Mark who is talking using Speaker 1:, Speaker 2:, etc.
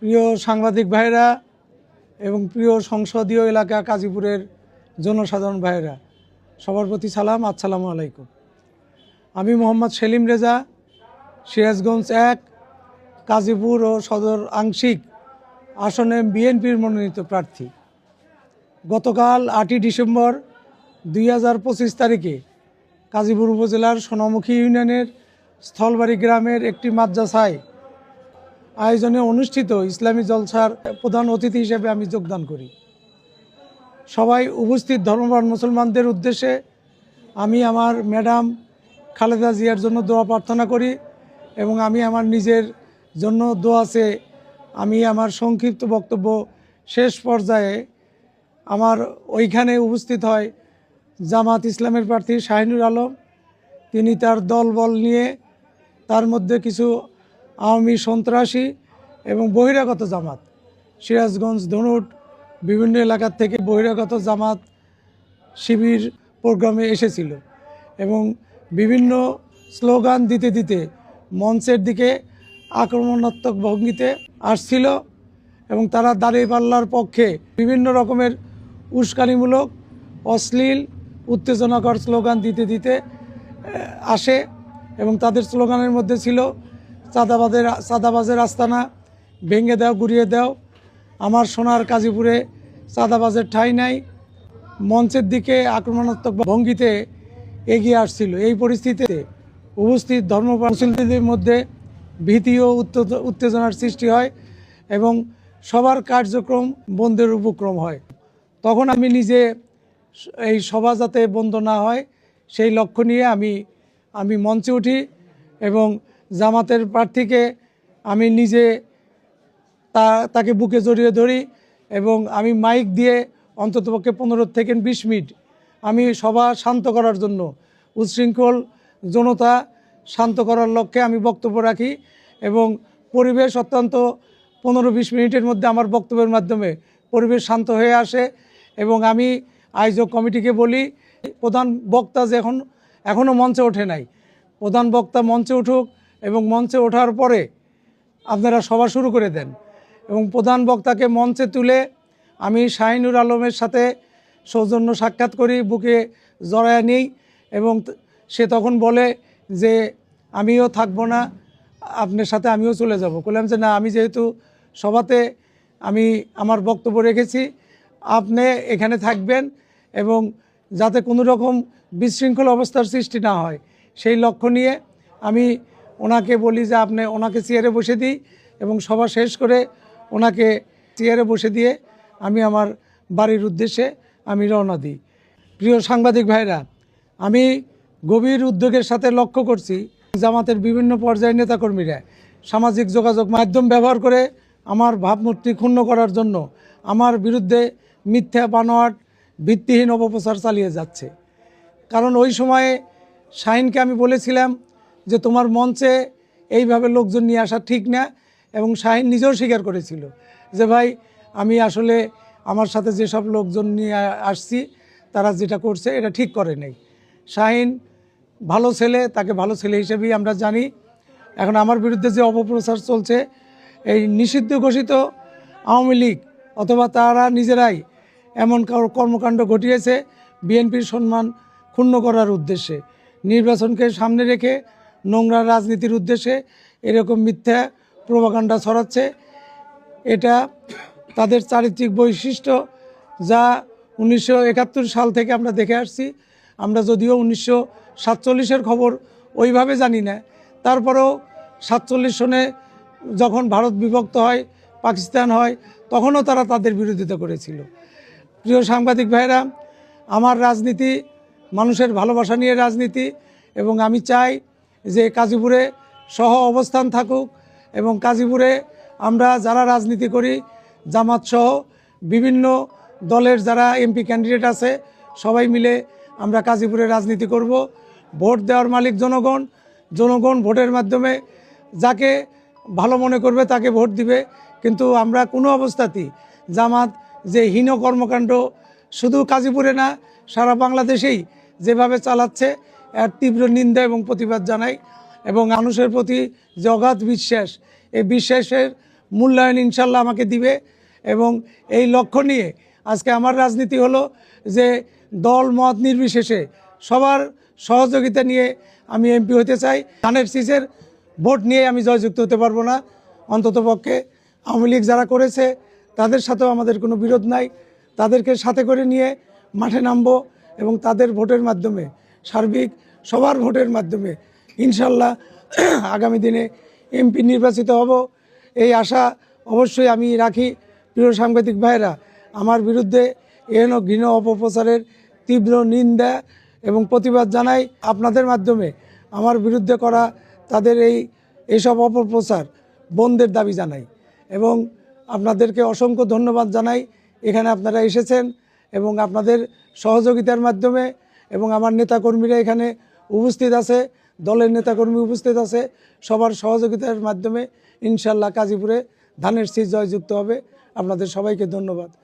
Speaker 1: প্রিয় সাংবাদিক ভাইরা এবং প্রিয় সংসদীয় এলাকা কাজীপুরের জনসাধারণ ভাইরা, সবার প্রতি সালাম, আসসালামু আলাইকুম। আমি মোহাম্মদ সেলিম রেজা, সিরাজগঞ্জ 1 কাজীপুর ও সদর আংশিক আসনে বিএনপির মনোনীত প্রার্থী। গতকাল 8ই ডিসেম্বর 2025 তারিখে কাজীপুর উপজেলার সোনামুখী ইউনিয়নের স্থলবাড়ি গ্রামের একটি মাদ্রাসায় আয়োজনে অনুষ্ঠিত ইসলামী জলসার প্রধান অতিথি হিসেবে আমি যোগদান করি। সবাই উপস্থিত ধর্মপ্রাণ মুসলমানদের উদ্দেশ্যে আমি আমার ম্যাডাম খালেদা জিয়ার জন্য দোয়া প্রার্থনা করি এবং আমি আমার নিজের জন্য দোয়া চেয়ে আমি আমার সংক্ষিপ্ত বক্তব্য শেষ পর্যায়ে আমার ওইখানে উপস্থিত হয় জামাত ইসলামের প্রার্থী শাহিনুর আলম। তিনি তার দলবল নিয়ে, তার মধ্যে কিছু আওয়ামী সন্ত্রাসী এবং বহিরাগত জামাত, সিরাজগঞ্জ ধনুট বিভিন্ন এলাকার থেকে বহিরাগত জামাত শিবির প্রোগ্রামে এসেছিল এবং বিভিন্ন স্লোগান দিতে দিতে মঞ্চের দিকে আক্রমণাত্মক ভঙ্গিতে আসছিল এবং তারা দাঁড়িপাল্লার পক্ষে বিভিন্ন রকমের উস্কানিমূলক, অশ্লীল, উত্তেজনাকর স্লোগান দিতে দিতে আসে এবং তাদের স্লোগানের মধ্যে ছিল চাঁদাবাজের আস্তানা ভেঙে দাও, গুড়িয়ে দাও, আমার সোনার কাজীপুরে চাঁদাবাজের ঠাঁই নাই। মঞ্চের দিকে আক্রমণাত্মক ভঙ্গিতে এগিয়ে আসছিল। এই পরিস্থিতিতে উপস্থিত ধর্মপ্রাণ মুসলিমদের মধ্যে ভীতি ও উত্তেজনার সৃষ্টি হয় এবং সবার কার্যক্রম বন্ধের উপক্রম হয়। তখন আমি নিজে এই সভা যাতে বন্ধ না হয় সেই লক্ষ্য নিয়ে আমি মঞ্চে উঠি এবং জামাতের প্রার্থীকে আমি নিজে তাকে বুকে জড়িয়ে ধরি এবং আমি মাইক দিয়ে অন্ততপক্ষে 15 থেকে 20 মিনিট আমি সভা শান্ত করার জন্য, উচ্ছৃঙ্খল জনতা শান্ত করার লক্ষ্যে আমি বক্তব্য রাখি এবং পরিবেশ অত্যন্ত 15-20 মিনিটের মধ্যে আমার বক্তব্যের মাধ্যমে পরিবেশ শান্ত হয়ে আসে এবং আমি আয়োজক কমিটিকে বলি, প্রধান বক্তা যে এখনও মঞ্চে ওঠে নাই, প্রধান বক্তা মঞ্চে উঠুক এবং মঞ্চে ওঠার পরে আপনারা সভা শুরু করে দেন। এবং প্রধান বক্তাকে মঞ্চে তুলে আমি শাহিনুর আলমের সাথে সৌজন্য সাক্ষাৎ করি, বুকে জড়ায় নিই এবং সে তখন বলে যে আমিও থাকবো না, আপনার সাথে আমিও চলে যাব। বললাম যে না, আমি যেহেতু সভাতে আমি আমার বক্তব্য রেখেছি, আপনি এখানে থাকবেন এবং যাতে কোনো রকম বিশৃঙ্খল অবস্থার সৃষ্টি না হয় সেই লক্ষ্য নিয়ে আমি ওনাকে বলি যে আপনি ওনাকে চেয়ারে বসে দিই এবং সভা শেষ করে ওনাকে চেয়ারে বসে দিয়ে আমি আমার বাড়ির উদ্দেশ্যে আমি রওনা দিই। প্রিয় সাংবাদিক ভাইরা, আমি গভীর উদ্বেগের সাথে লক্ষ্য করছি জামাতের বিভিন্ন পর্যায়ের নেতাকর্মীরা সামাজিক যোগাযোগ মাধ্যম ব্যবহার করে আমার ভাবমূর্তি ক্ষুণ্ণ করার জন্য আমার বিরুদ্ধে মিথ্যা, বানোয়াট, ভিত্তিহীন অপপ্রচার চালিয়ে যাচ্ছে। কারণ ওই সময়ে শাহিনকে আমি বলেছিলাম যে তোমার মঞ্চে এইভাবে লোকজন নিয়ে আসা ঠিক না এবং শাহিন নিজেও স্বীকার করেছিল যে ভাই, আমি আসলে আমার সাথে যেসব লোকজন নিয়ে আসছি তারা যেটা করছে এটা ঠিক করে নেই। শাহিন ভালো ছেলে, তাকে ভালো ছেলে হিসেবেই আমরা জানি। এখন আমার বিরুদ্ধে যে অপপ্রচার চলছে, এই নিষিদ্ধ ঘোষিত আওয়ামী লীগ অথবা তারা নিজেরাই এমন কর্মকাণ্ড ঘটিয়েছে বিএনপির সম্মান ক্ষুণ্ণ করার উদ্দেশ্যে, নির্বাচনকে সামনে রেখে নোংরা রাজনীতির উদ্দেশ্যে এরকম মিথ্যা প্রোপাগান্ডা ছড়াচ্ছে। এটা তাদের চারিত্রিক বৈশিষ্ট্য, যা 1971 সাল থেকে আমরা দেখে আসছি। আমরা যদিও 1947-এর খবর ওইভাবে জানি না, তারপরেও 47 সনে যখন ভারত বিভক্ত হয়, পাকিস্তান হয়, তখনও তারা তাদের বিরোধিতা করেছিল। প্রিয় সাংবাদিক ভাইরা, আমার রাজনীতি মানুষের ভালোবাসা নিয়ে রাজনীতি এবং আমি চাই যে কাজীপুরে সহ অবস্থান থাকুক এবং কাজীপুরে আমরা যারা রাজনীতি করি, জামাত সহ বিভিন্ন দলের যারা এমপি ক্যান্ডিডেট আছে, সবাই মিলে আমরা কাজীপুরে রাজনীতি করব। ভোট দেওয়ার মালিক জনগণ, জনগণ ভোটের মাধ্যমে যাকে ভালো মনে করবে তাকে ভোট দিবে। কিন্তু আমরা কোনো অবস্থাতেই জামাত যে হীন কর্মকাণ্ড শুধু কাজীপুরে না, সারা বাংলাদেশেই যেভাবে চালাচ্ছে এর তীব্র নিন্দা এবং প্রতিবাদ জানাই এবং মানুষের প্রতি যে অগাধ বিশ্বাস, এই বিশ্বাসের মূল্যায়ন ইনশাল্লাহ আমাকে দিবে। এবং এই লক্ষ্য নিয়ে আজকে আমার রাজনীতি হলো যে দল মত নির্বিশেষে সবার সহযোগিতা নিয়ে আমি এমপি হতে চাই। ধানের শীষের ভোট নিয়ে আমি জয়যুক্ত হতে পারবো না। অন্ততপক্ষে আওয়ামী লীগ যারা করেছে তাদের সাথেও আমাদের কোনো বিরোধ নাই। তাদেরকে সাথে করে নিয়ে মাঠে নামবো এবং তাদের ভোটের মাধ্যমে, সার্বিক সবার ভোটের মাধ্যমে ইনশাল্লাহ আগামী দিনে এমপি নির্বাচিত হব, এই আশা অবশ্যই আমি রাখি। প্রিয় সাংবাদিক ভাইয়েরা, আমার বিরুদ্ধে এহেন ঘৃণ অপপ্রচারের তীব্র নিন্দা এবং প্রতিবাদ জানাই। আপনাদের মাধ্যমে আমার বিরুদ্ধে করা তাদের এইসব অপপ্রচার বন্ধের দাবি জানাই এবং আপনাদেরকে অসংখ্য ধন্যবাদ জানাই। এখানে আপনারা এসেছেন এবং আপনাদের সহযোগিতার মাধ্যমে এবং আমার নেতাকর্মীরা এখানে উপস্থিত আছে, দলের নেতাকর্মী উপস্থিত আছে, সবার সহযোগিতার মাধ্যমে ইনশাল্লাহ গাজীপুরে ধানের শীষ জয়যুক্ত হবে। আপনাদের সবাইকে ধন্যবাদ।